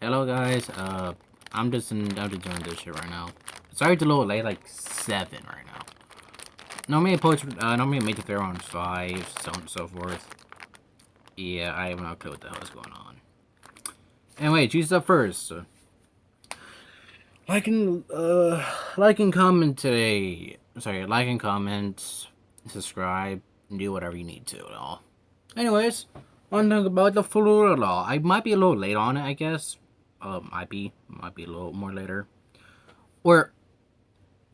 Hello guys, I'm just doing this shit right now. Sorry it's a little late, like 7 right now. Normally I make the fair on 5, so on and so forth. Yeah, I have no clue what the hell is going on. Anyway, choose up first. Like and comment today. Sorry, like and comment, subscribe, and do whatever you need to at all. Anyways, want to talk about the Florida law. I might be a little late on it, I guess. Might be a little more later. Where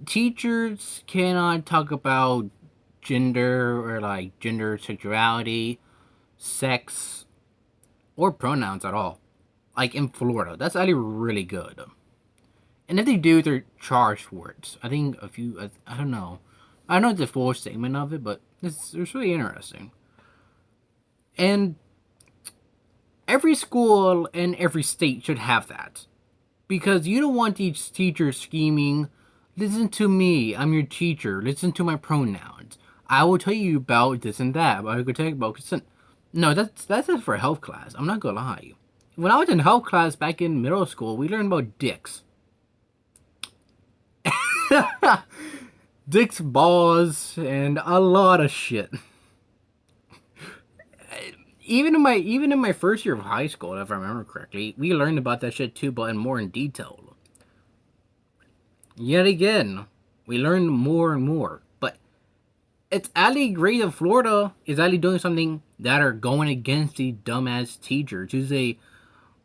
teachers cannot talk about gender or like gender, sexuality, sex, or pronouns at all. Like in Florida, that's actually really good. And if they do, they're charged for it. I think a few. I don't know. I don't know the full statement of it, but it's really interesting. And every school in every state should have that. Because you don't want each teacher screaming, listen to me, I'm your teacher, listen to my pronouns. I will tell you about this and that, but I could tell you about consent. No, that's just for health class. I'm not gonna lie. When I was in health class back in middle school, we learned about dicks. Dicks, balls, and a lot of shit. Even in my first year of high school, if I remember correctly, we learned about that shit too, but more in detail. Yet again, we learned more and more. But it's Ali great that Florida is Ali doing something that are going against the dumbass teachers who say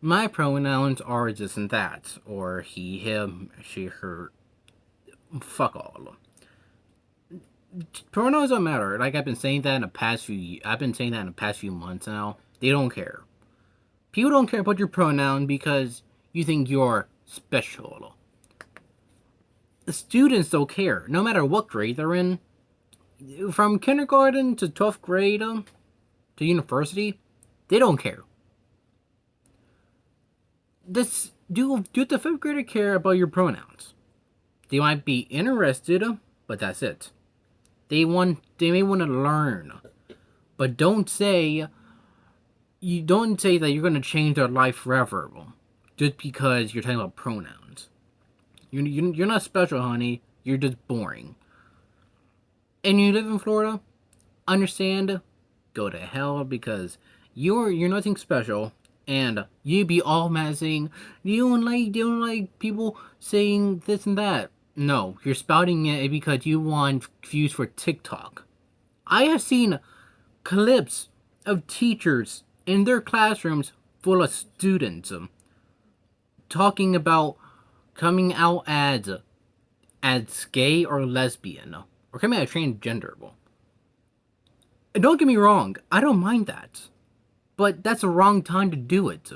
my pronouns are this and that, or he, him, she, her. Fuck all. Pronouns don't matter. Like I've been saying that in the past few months now. They don't care. People don't care about your pronoun because you think you're special. The students don't care, no matter what grade they're in. From kindergarten to 12th grade to university, they don't care. Do the 5th grader care about your pronouns? They might be interested, but that's it. They may want to learn, but don't say that you're gonna change their life forever, just because you're talking about pronouns. You're not special, honey. You're just boring. And you live in Florida, understand? Go to hell because you're nothing special, and you be all mad saying you don't like people saying this and that. No, you're spouting it because you want views for TikTok. I have seen clips of teachers in their classrooms full of students talking about coming out as gay or lesbian or coming out transgender. And don't get me wrong, I don't mind that, but that's the wrong time to do it.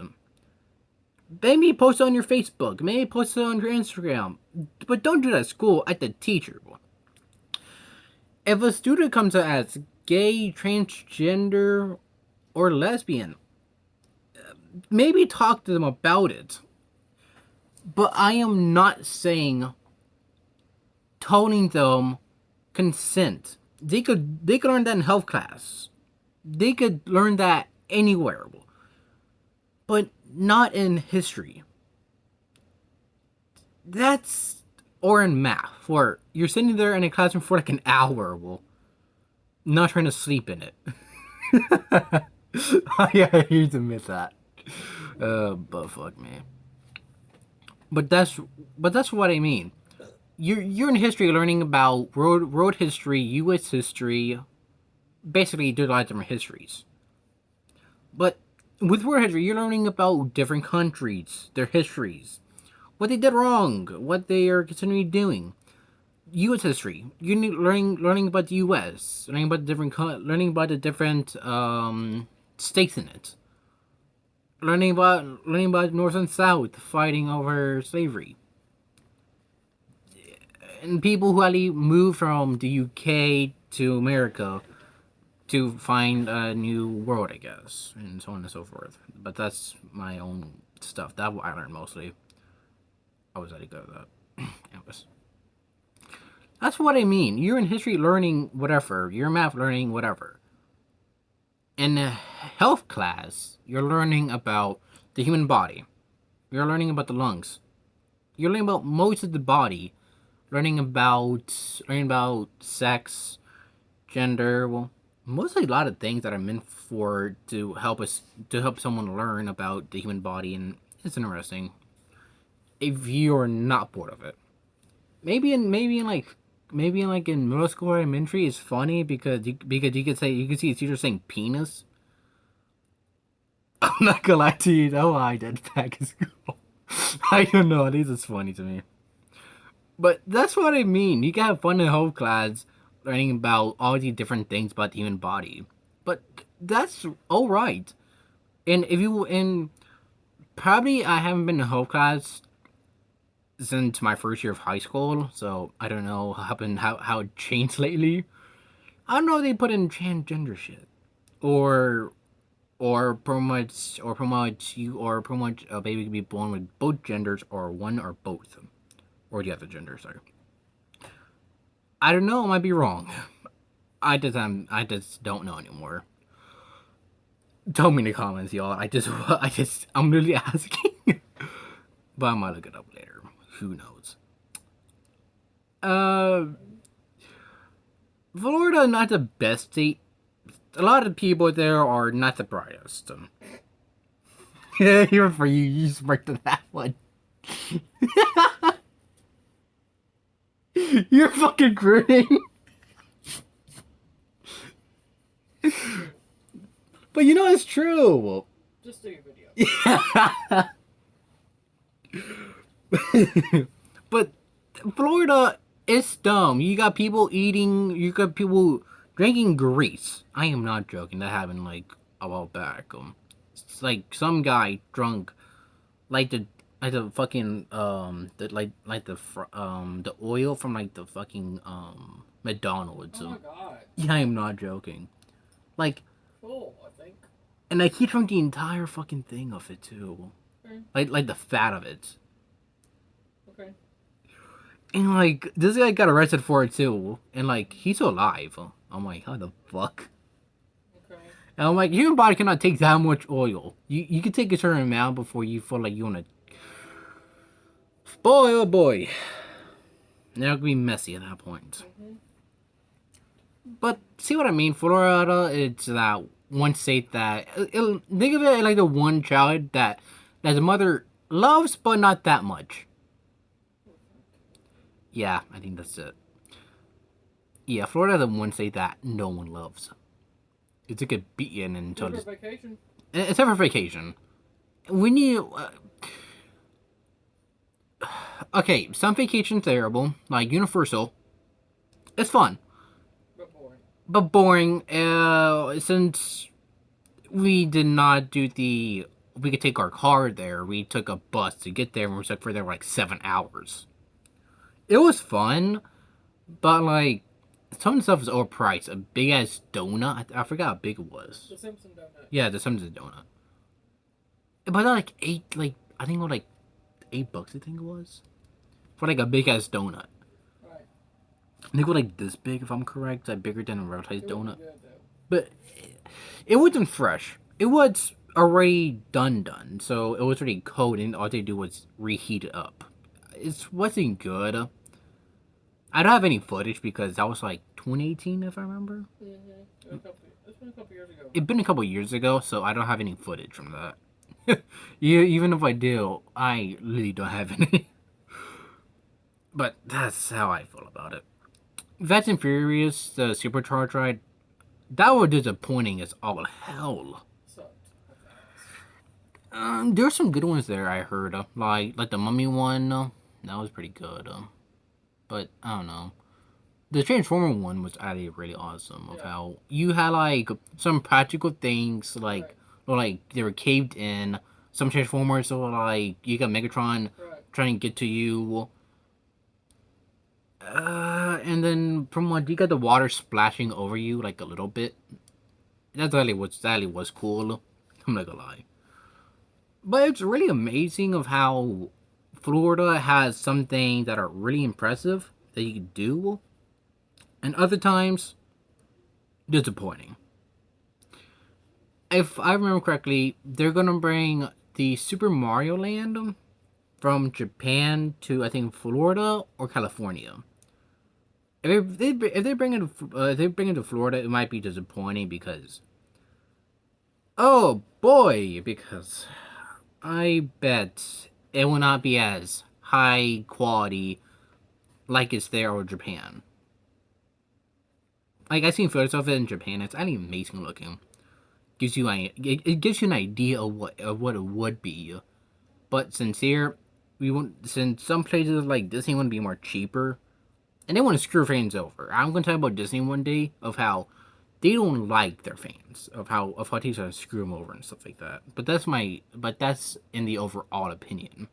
Maybe post it on your Facebook, maybe post it on your Instagram, but don't do that at school at the teacher. If a student comes out as gay, transgender, or lesbian, maybe talk to them about it. But I am not saying telling them consent. They could learn that in health class. They could learn that anywhere. But not in history. Or in math, where you're sitting there in a classroom for like an hour, not trying to sleep in it. Yeah, I hate to admit that. But fuck me. But that's what I mean. You're in history learning about road history, U.S. history, basically do a lot of different histories. But with world history, you're learning about different countries, their histories, what they did wrong, what they are continuing doing. U.S. history, you're learning about the U.S., learning about the different states in it, learning about North and South fighting over slavery, and people who actually moved from the U.K. to America to find a new world, I guess, and so on and so forth. But that's my own stuff. That I learned mostly. I was already good at that. Anyways. That's what I mean. You're in history learning whatever. You're in math learning whatever. In a health class, you're learning about the human body. You're learning about the lungs. You're learning about most of the body. Learning about sex, gender. Well, mostly a lot of things that are meant for to help someone learn about the human body, and it's interesting. If you're not bored of it, maybe in in middle school or elementary, it's funny because you could see a teacher saying penis. I'm not gonna lie to you, though. I did back in school. I don't know. At least it's funny to me. But that's what I mean. You can have fun in whole class learning about all these different things about the human body. But that's all right. And if you and probably I haven't been in whole class since my first year of high school, so I don't know how it changed lately. I don't know if they put in transgender shit or or pretty much a baby can be born with both genders or one or both or the other gender. Sorry, I don't know. I might be wrong. I just don't know anymore. Tell me in the comments, y'all. I'm really asking, but I might look it up later. Who knows? Uh, Florida not the best state. A lot of people there are not the brightest. Yeah, here for you. You smart to that one. You're fucking grinning. But you know it's true. Just do your video. But Florida is dumb. You got people drinking grease. I am not joking. That happened like a while back. It's like some guy drunk, like the fucking the oil from like the fucking McDonald's. Oh my god. Yeah, I am not joking. Like, Cool, I think. and like he drank the entire fucking thing of it too. Okay. Like the fat of it. Okay. And like this guy got arrested for it too, and like he's still alive. I'm like, how the fuck? Okay. And I'm like, human body cannot take that much oil. You can take a certain amount before you feel like you wanna. Boy, oh boy, now it can be messy at that point. Mm-hmm. But see what I mean? Florida, it's that one state that think of it like the one child that the mother loves, but not that much. Yeah, I think that's it. Yeah, Florida, the one state that no one loves. It's a good beating until Good for vacation. except for vacation. When you okay, some vacations terrible, like Universal. It's fun, But boring. but boring. Since we did not do we could take our car there. We took a bus to get there, and we were stuck for there like 7 hours. It was fun, but like some of the stuff is overpriced. A big ass donut. I forgot how big it was. The Simpson donut. Yeah, the Simpsons donut. But like eight, like I think it was like $8. I think it was for like a big ass donut. Right. I think it was like this big, if I'm correct. Like bigger than a real size It donut. was good though. But it wasn't fresh. It was already done. So it was already cold, and all they do was reheat it up. It wasn't good. I don't have any footage because that was like 2018, if I remember. Mm-hmm. It's been a couple years ago. It's been a couple years ago, so I don't have any footage from that. Even if I do, I really don't have any. But that's how I feel about it. Fast and Furious, the Supercharged ride, that was disappointing as all hell. Sucked. There's some good ones there. I heard, like the Mummy one. That was pretty good. But I don't know. The Transformer one was actually really awesome. Of Yeah. how you had like some practical things, like Right. or, like they were caved in. Some Transformers, so like you got Megatron Right. trying to get to you. And then from what you got the water splashing over you like a little bit. That actually was cool. I'm not gonna lie. But it's really amazing of how Florida has some things that are really impressive that you can do, and other times disappointing. If I remember correctly, they're gonna bring the Super Mario Land from Japan to, I think, Florida or California. If they bring it to Florida, it might be disappointing because, oh boy, because I bet it will not be as high quality like it's there or Japan. Like, I've seen photos of it in Japan. It's actually amazing looking. It gives you an idea of what it would be. But since since some places like Disney want to be more cheaper, and they want to screw fans over. I'm gonna talk about Disney one day of how they don't like their fans, of how they try to screw them over and stuff like that. But that's in the overall opinion.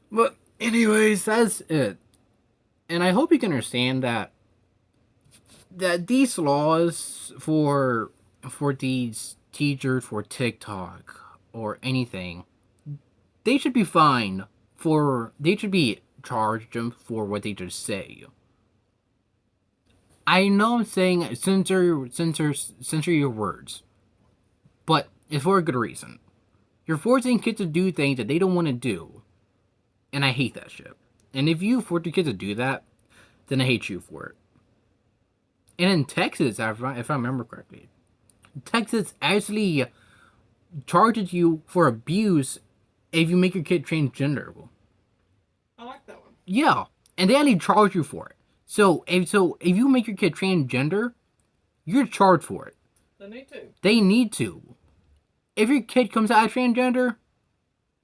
But anyways, that's it. And I hope you can understand that these laws for these teachers for TikTok or anything, they should be fined they should be charged them for what they just say. I know I'm saying censor your words, but it's for a good reason. You're forcing kids to do things that they don't want to do, and I hate that shit. And if you force your kids to do that, then I hate you for it. And in Texas, if I remember correctly, Texas actually charges you for abuse if you make your kid transgender. I like that one. Yeah, and they actually charge you for it. So if you make your kid transgender, you're charged for it. They need to. They need to. If your kid comes out transgender,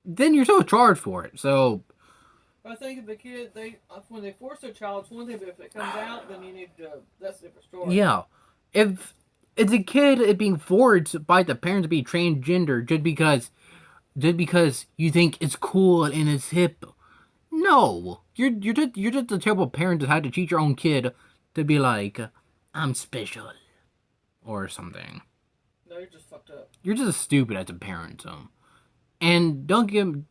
then you're still charged for it. So I think if the kid, when they force their child, it's one thing, but if it comes out, then you need to. That's a different story. yeah, if the kid is being forced by the parents to be transgender just because you think it's cool and it's hip, no, you're just a terrible parent that had to teach your own kid to be like, I'm special, or something. No, you're just fucked up. You're just stupid as a parent, and don't give.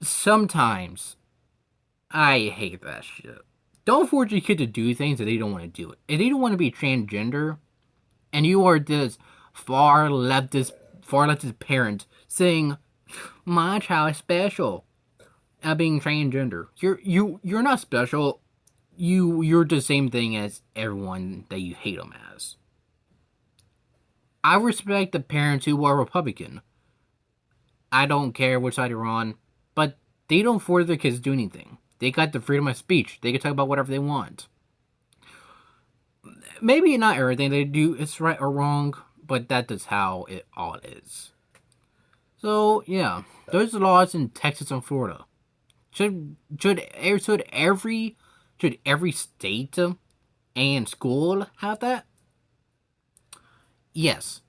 Sometimes, I hate that shit. Don't force your kid to do things that they don't want to do. If they don't want to be transgender, and you are this far leftist parent saying, "My child is special," at being transgender, you're not special. You're the same thing as everyone that you hate them as. I respect the parents who are Republican. I don't care which side you're on, but they don't force their kids to do anything. They got the freedom of speech. They can talk about whatever they want. Maybe not everything they do is right or wrong, but that is how it all is. So yeah, those are laws in Texas and Florida. Should every state and school have that? Yes.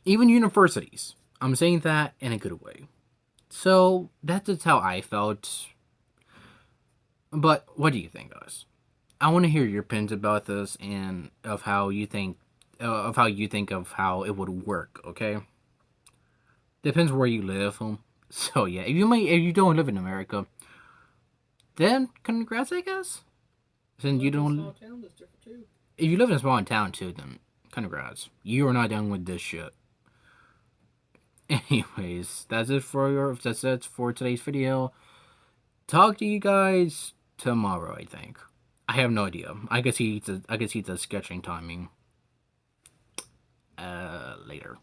Even universities. I'm saying that in a good way. So that's just how I felt. But what do you think, guys? I want to hear your opinions about this and of how you think of how it would work. Okay. Depends where you live. So yeah, if you don't live in America, then congrats, I guess. Since you don't. Small town, that's different too. If you live in a small town too, then congrats. You are not done with this shit. Anyways, that's it for today's video. Talk to you guys tomorrow, I think. I have no idea. I can see the sketching timing. Later.